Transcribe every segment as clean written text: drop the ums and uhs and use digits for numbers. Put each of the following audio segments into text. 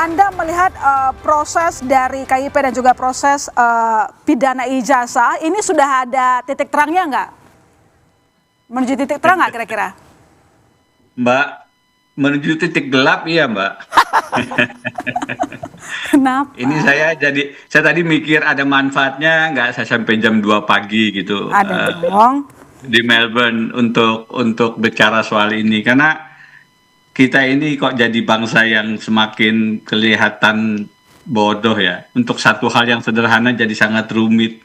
Anda melihat proses dari KIP dan juga proses pidana ijazah ini sudah ada titik terangnya nggak? Menuju titik terang nggak kira-kira? Mbak, menuju titik gelap iya Mbak. Kenapa? Ini saya tadi mikir ada manfaatnya nggak saya sampai jam 2 pagi gitu Ada dong. di Melbourne untuk bicara soal ini karena kita ini kok jadi bangsa yang semakin kelihatan bodoh ya. Untuk satu hal yang sederhana jadi sangat rumit.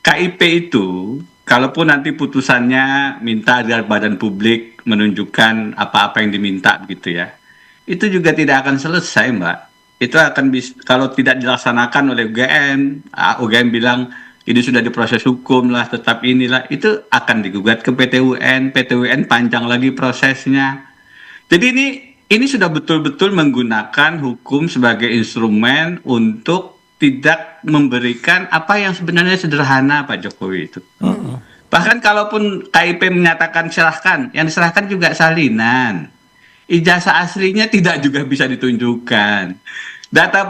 KIP itu, kalaupun nanti putusannya minta agar badan publik menunjukkan apa-apa yang diminta gitu ya, itu juga tidak akan selesai Mbak. Itu akan bisa, kalau tidak dilaksanakan oleh UGM, UGM bilang ini sudah diproses hukum lah, tetap inilah, itu akan digugat ke PT UN panjang lagi prosesnya. Jadi ini sudah betul-betul menggunakan hukum sebagai instrumen untuk tidak memberikan apa yang sebenarnya sederhana Pak Jokowi itu. Bahkan kalaupun KIP menyatakan silahkan, yang diserahkan juga salinan. Ijazah aslinya tidak juga bisa ditunjukkan. Data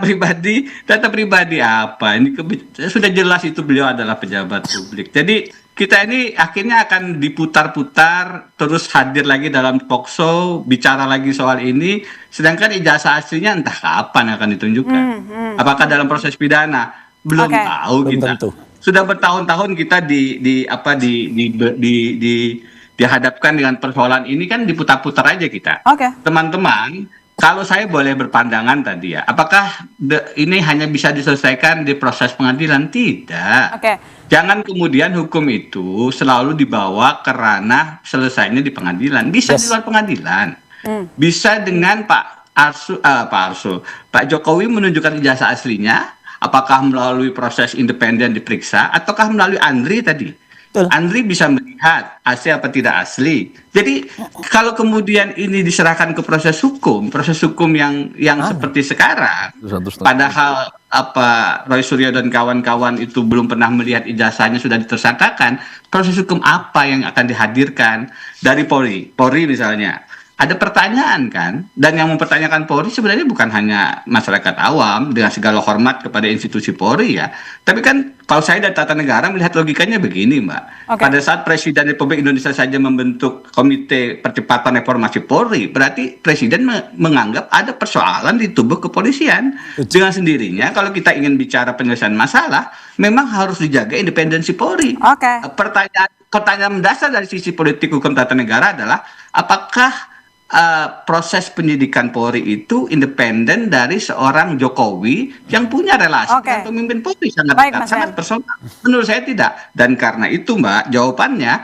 pribadi apa? Ini sudah jelas itu beliau adalah pejabat publik. Jadi kita ini akhirnya akan diputar-putar, terus hadir lagi dalam talk show, bicara lagi soal ini, sedangkan ijazah aslinya entah kapan akan ditunjukkan. Apakah dalam proses pidana? Belum tahu Belum kita. tentu. Sudah bertahun-tahun kita dihadapkan dengan persoalan ini kan diputar-putar aja kita. Teman-teman, kalau saya boleh berpandangan tadi ya, apakah ini hanya bisa diselesaikan di proses pengadilan? Tidak. Jangan kemudian hukum itu selalu dibawa ke ranah selesainya di pengadilan. Bisa di luar pengadilan. Bisa dengan Pak Jokowi menunjukkan ijazah aslinya, apakah melalui proses independen diperiksa, ataukah melalui Andri tadi. Andri bisa melihat asli apa tidak asli. Jadi kalau kemudian ini diserahkan ke proses hukum yang seperti sekarang, padahal Roy Suryo dan kawan-kawan itu belum pernah melihat ijazahnya sudah ditersangkakan, proses hukum apa yang akan dihadirkan dari Polri misalnya? Ada pertanyaan kan, dan yang mempertanyakan Polri sebenarnya bukan hanya masyarakat awam dengan segala hormat kepada institusi Polri ya, tapi kan kalau saya dari tata negara melihat logikanya begini Mbak, pada saat Presiden Republik Indonesia saja membentuk Komite Percepatan Reformasi Polri, berarti Presiden menganggap ada persoalan di tubuh kepolisian. Dengan sendirinya kalau kita ingin bicara penyelesaian masalah, memang harus dijaga independensi Polri. Pertanyaan mendasar dari sisi politik hukum tata negara adalah apakah proses penyidikan Polri itu independen dari seorang Jokowi yang punya relasi dengan pemimpin Polri sangat dekat, sangat personal. Menurut saya tidak. Dan karena itu Mbak, jawabannya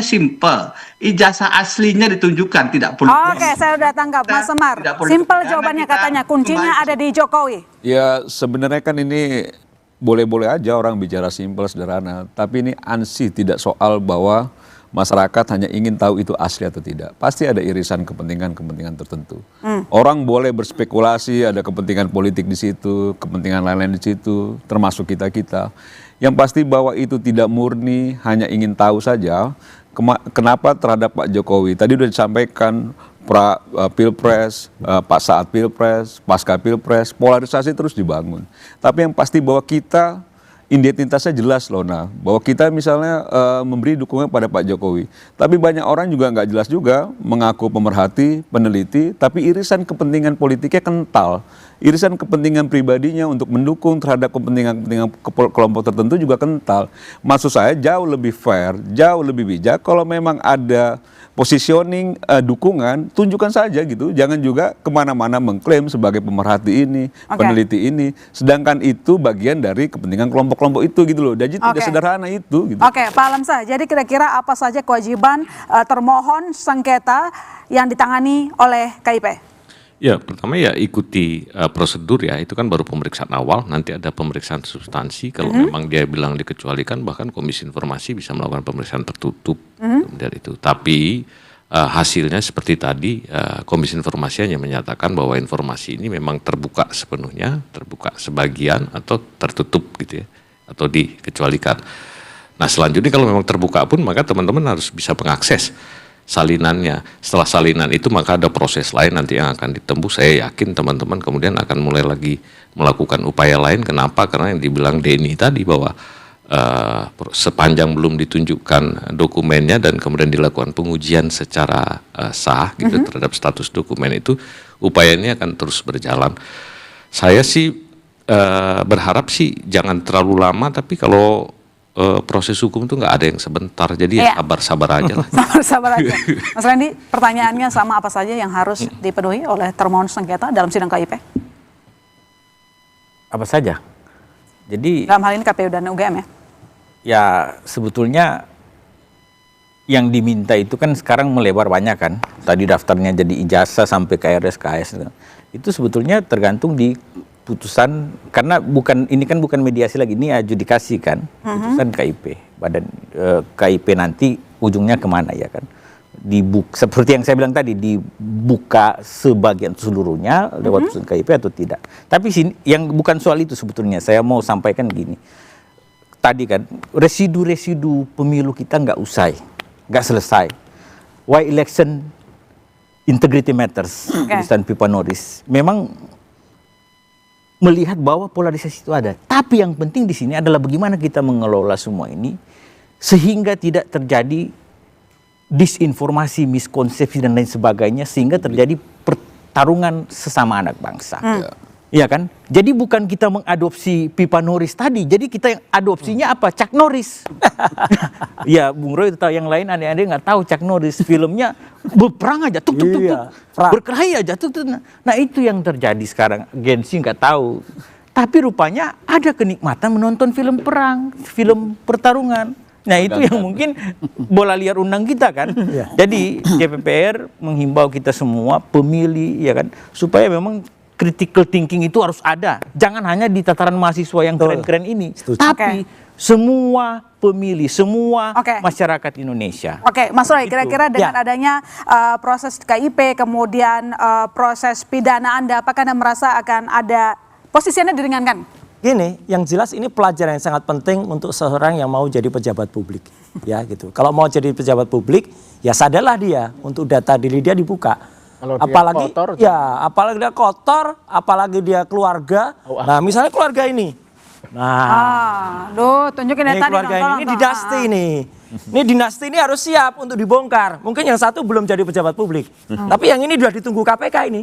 simple. Ijazah aslinya ditunjukkan, tidak perlu. Saya udah tangkap Mas Semar. Simple jawabannya katanya, kuncinya ada di Jokowi. Ya sebenarnya kan ini boleh-boleh aja orang bicara simple, sederhana. Tapi ini ansih tidak soal bahwa masyarakat hanya ingin tahu itu asli atau tidak. Pasti ada irisan kepentingan tertentu. Orang boleh berspekulasi, ada kepentingan politik di situ, kepentingan lain-lain di situ, termasuk kita-kita. Yang pasti bahwa itu tidak murni, hanya ingin tahu saja. Kenapa terhadap Pak Jokowi? Tadi sudah disampaikan Pilpres, saat Pilpres, pasca Pilpres, polarisasi terus dibangun. Tapi yang pasti bahwa kita identitasnya jelas loh, bahwa kita misalnya memberi dukungan pada Pak Jokowi. Tapi banyak orang juga nggak jelas juga, mengaku pemerhati, peneliti, tapi irisan kepentingan politiknya kental. Irisan kepentingan pribadinya untuk mendukung terhadap kepentingan kelompok tertentu juga kental. Maksud saya jauh lebih fair, jauh lebih bijak kalau memang ada positioning dukungan, tunjukkan saja gitu. Jangan juga kemana-mana mengklaim sebagai pemerhati ini, peneliti ini. Sedangkan itu bagian dari kepentingan kelompok-kelompok itu gitu loh. Jadi tidak sederhana itu. Gitu. Pak Alamsyah, jadi kira-kira apa saja kewajiban termohon sengketa yang ditangani oleh KIP? Ya, pertama ya ikuti prosedur ya, itu kan baru pemeriksaan awal, nanti ada pemeriksaan substansi, kalau memang dia bilang dikecualikan, bahkan Komisi Informasi bisa melakukan pemeriksaan tertutup dari itu. Tapi hasilnya seperti tadi, Komisi Informasi hanya menyatakan bahwa informasi ini memang terbuka sepenuhnya, terbuka sebagian atau tertutup gitu ya, atau dikecualikan. Nah selanjutnya kalau memang terbuka pun maka teman-teman harus bisa mengakses salinannya. Setelah salinan itu maka ada proses lain nanti yang akan ditembus. Saya yakin teman-teman kemudian akan mulai lagi melakukan upaya lain. Kenapa? Karena yang dibilang Denny tadi bahwa sepanjang belum ditunjukkan dokumennya dan kemudian dilakukan pengujian secara sah gitu terhadap status dokumen itu, upaya ini akan terus berjalan. Saya sih berharap sih jangan terlalu lama, tapi kalau proses hukum itu nggak ada yang sebentar, jadi ya sabar-sabar aja lah. Sabar-sabar aja. Mas Randy, pertanyaannya sama apa saja yang harus dipenuhi oleh termohon sengketa dalam sidang KIP? Apa saja? Jadi Dalam hal ini KPU dan UGM ya? ya sebetulnya yang diminta itu kan sekarang melebar banyak kan. Tadi daftarnya jadi ijazah sampai KRS, KS. Itu sebetulnya tergantung di putusan, karena ini kan bukan mediasi lagi, ini adjudikasi kan, putusan KIP. Badan KIP nanti ujungnya kemana ya kan? Seperti yang saya bilang tadi, dibuka sebagian seluruhnya lewat putusan KIP atau tidak. Tapi yang bukan soal itu sebetulnya, saya mau sampaikan gini. Tadi kan, residu-residu pemilu kita nggak selesai. Why election integrity matters, tulisan Pipa Norris. Memang melihat bahwa polarisasi itu ada. Tapi yang penting di sini adalah bagaimana kita mengelola semua ini sehingga tidak terjadi disinformasi, miskonsepsi dan lain sebagainya, sehingga terjadi pertarungan sesama anak bangsa. Iya kan? Jadi bukan kita mengadopsi Pipa Norris tadi, jadi kita yang adopsinya apa? Chuck Norris. Ya, Bung Roy tahu, yang lain aneh-aneh nggak tahu Chuck Norris. Filmnya berperang aja, tuk. Berkelahi aja, tuk. Nah itu yang terjadi sekarang. Gen Z nggak tahu. Tapi rupanya ada kenikmatan menonton film perang, film pertarungan. Nah itu yang mungkin bola liar undang kita kan. Jadi DPR menghimbau kita semua pemilih ya kan, supaya memang critical thinking itu harus ada. Jangan hanya di tataran mahasiswa yang keren-keren ini, tapi semua pemilih, semua masyarakat Indonesia. Oke, Mas Roy, kira-kira dengan adanya proses KIP, kemudian proses pidana Anda, apakah Anda merasa akan ada posisinya diringankan? Gini, yang jelas ini pelajaran yang sangat penting untuk seorang yang mau jadi pejabat publik, ya gitu. Kalau mau jadi pejabat publik, ya sadarlah dia untuk data diri dia dibuka. Kalau apalagi dia kotor, apalagi dia kotor, apalagi dia keluarga. Nah, misalnya keluarga ini. Nah, tunjukin data keluarga ini dinasti ini. Ini dinasti ini harus siap untuk dibongkar. Mungkin yang satu belum jadi pejabat publik, tapi yang ini sudah ditunggu KPK ini,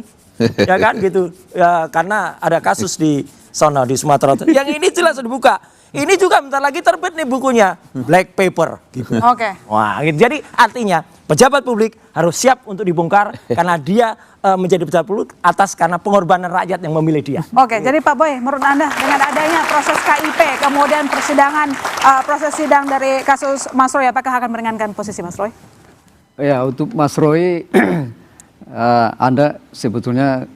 ya kan gitu. Ya karena ada kasus di sana di Sumatera. Yang ini jelas dibuka. Ini juga bentar lagi terbit nih bukunya, Black Paper. Gitu. Wah, gitu. Jadi artinya pejabat publik harus siap untuk dibongkar karena dia menjadi pejabat publik atas karena pengorbanan rakyat yang memilih dia. Jadi Pak Boy, menurut Anda dengan adanya proses KIP, kemudian persidangan, proses sidang dari kasus Mas Roy, apakah akan meringankan posisi Mas Roy? Ya, untuk Mas Roy, Anda sebetulnya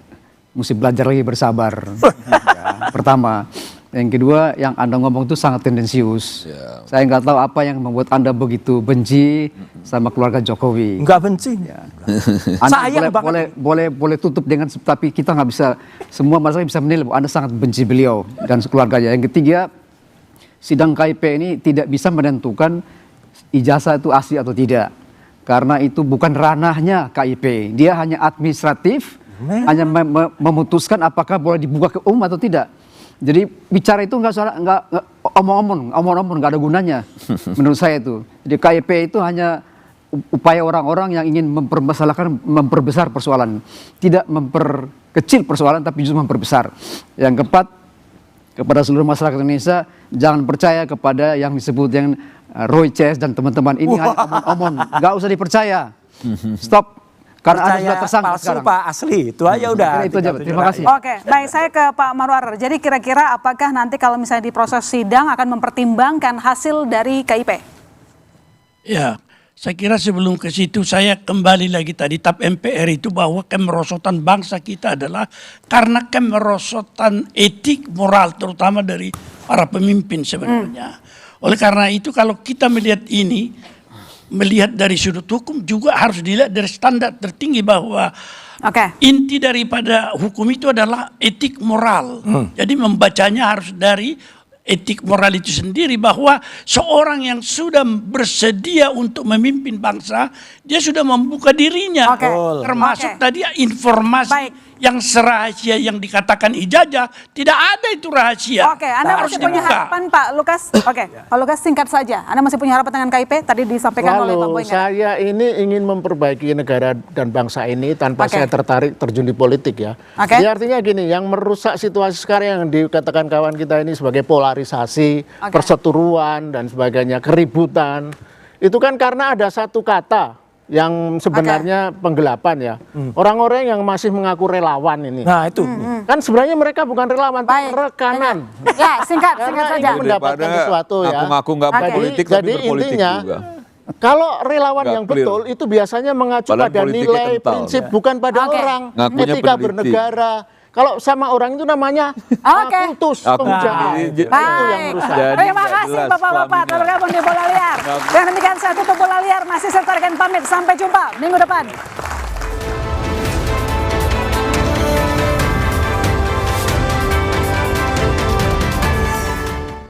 mesti belajar lagi bersabar. Ya, pertama. Yang kedua, yang Anda ngomong itu sangat tendensius. Saya nggak tahu apa yang membuat Anda begitu benci sama keluarga Jokowi. Enggak benci. Ya. Anda boleh tutup dengan, tapi kita nggak bisa, semua masyarakat bisa menilai bahwa Anda sangat benci beliau dan keluarganya. Yang ketiga, sidang KIP ini tidak bisa menentukan ijazah itu asli atau tidak. Karena itu bukan ranahnya KIP. Dia hanya administratif, hanya memutuskan apakah boleh dibuka ke umum atau tidak. Jadi bicara itu nggak omong-omong nggak ada gunanya menurut saya itu. Jadi KIP itu hanya upaya orang-orang yang ingin memperbesar persoalan, tidak memperkecil persoalan tapi justru memperbesar. Yang keempat, kepada seluruh masyarakat Indonesia, jangan percaya kepada yang disebut yang Roy Ces dan teman-teman ini hanya omong-omong, nggak usah dipercaya. Stop. Karena Anda sudah tersangka palsu, sekarang. Pak, asli. Itu aja udah. Itu aja, terima kasih. Oke, baik, saya ke Pak Marwarar. Jadi kira-kira apakah nanti kalau misalnya di proses sidang akan mempertimbangkan hasil dari KIP? Ya, saya kira sebelum ke situ saya kembali lagi tadi TAP MPR itu bahwa kemerosotan bangsa kita adalah karena kemerosotan etik moral terutama dari para pemimpin sebenarnya. Oleh karena itu kalau kita melihat ini, melihat dari sudut hukum juga harus dilihat dari standar tertinggi bahwa inti daripada hukum itu adalah etik moral. Jadi membacanya harus dari etik moral itu sendiri, bahwa seorang yang sudah bersedia untuk memimpin bangsa, dia sudah membuka dirinya, Oke. termasuk Oke. tadi informasi Baik. yang serahasia yang dikatakan ijazah, tidak ada itu rahasia. Oke, Anda Harus masih punya dibuka. harapan Pak Lukas? Oke, Pak Lukas singkat saja. Anda masih punya harapan dengan KIP? Tadi disampaikan oleh Pak Lalu Boy. saya ini ingin memperbaiki negara dan bangsa ini tanpa Oke. saya tertarik terjun di politik ya. Oke. Jadi artinya gini, yang merusak situasi sekarang yang dikatakan kawan kita ini sebagai polarisasi, Oke. perseteruan dan sebagainya, keributan. Itu kan karena ada satu kata yang sebenarnya penggelapan ya. Orang-orang yang masih mengaku relawan ini. Nah itu. Kan sebenarnya mereka bukan relawan, tapi Baik. rekanan. Ya, singkat Karena saja. ini mendapatkan sesuatu ya. Ngaku-ngaku nggak Oke. berpolitik tapi Jadi berpolitik intinya, juga. kalau relawan Nggak yang clear. betul itu biasanya mengacu Padahal pada politiknya nilai kental. prinsip bukan pada Oke. orang. Ngakunya Ketika peneliti. bernegara, kalau sama orang itu namanya Oke. kultus Aku pemujaan. jadi- Nah, itu yang Baik. merusak. Jadi Terima nggak kasih jelas Bapak-bapak telah bergabung di Bola Liar. Dan demikian saya tutup Bola Liar. Masih saya tarikan pamit. Sampai jumpa minggu depan.